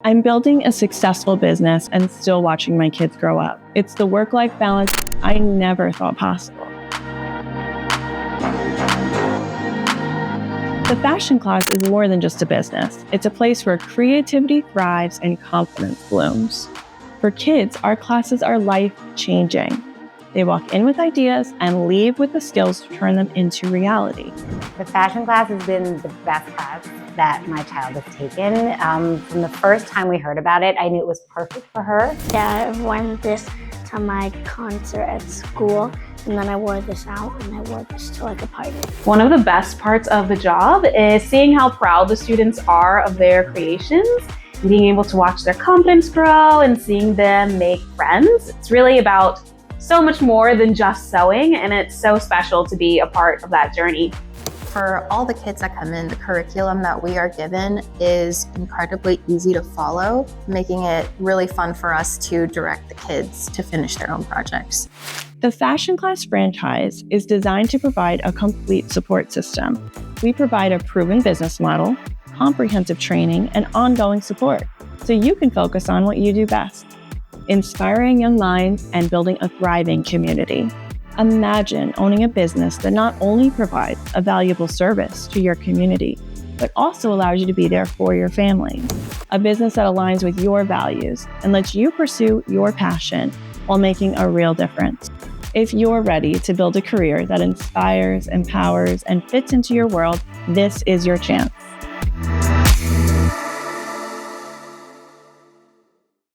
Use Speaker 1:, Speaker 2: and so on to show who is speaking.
Speaker 1: I'm building a successful business and still watching my kids grow up. It's the work-life balance I never thought possible. The fashion class is more than just a business. It's a place where creativity thrives and confidence blooms. For kids, our classes are life-changing. They walk in with ideas and leave with the skills to turn them into reality.
Speaker 2: The fashion class has been the best class that my child has taken. From the first time we heard about it, I knew it was perfect for her.
Speaker 3: Yeah, I wore this to my concert at school, and then I wore this out, and I wore this to like a party.
Speaker 4: One of the best parts of the job is seeing how proud the students are of their creations, being able to watch their confidence grow and seeing them make friends. It's really about so much more than just sewing, and it's so special to be a part of that journey.
Speaker 5: For all the kids that come in, the curriculum that we are given is incredibly easy to follow, making it really fun for us to direct the kids to finish their own projects.
Speaker 1: The Fashion Class franchise is designed to provide a complete support system. We provide a proven business model, comprehensive training, and ongoing support, so you can focus on what you do best: inspiring young minds and building a thriving community. Imagine owning a business that not only provides a valuable service to your community, but also allows you to be there for your family. A business that aligns with your values and lets you pursue your passion while making a real difference. If you're ready to build a career that inspires, empowers, and fits into your world, this is your chance.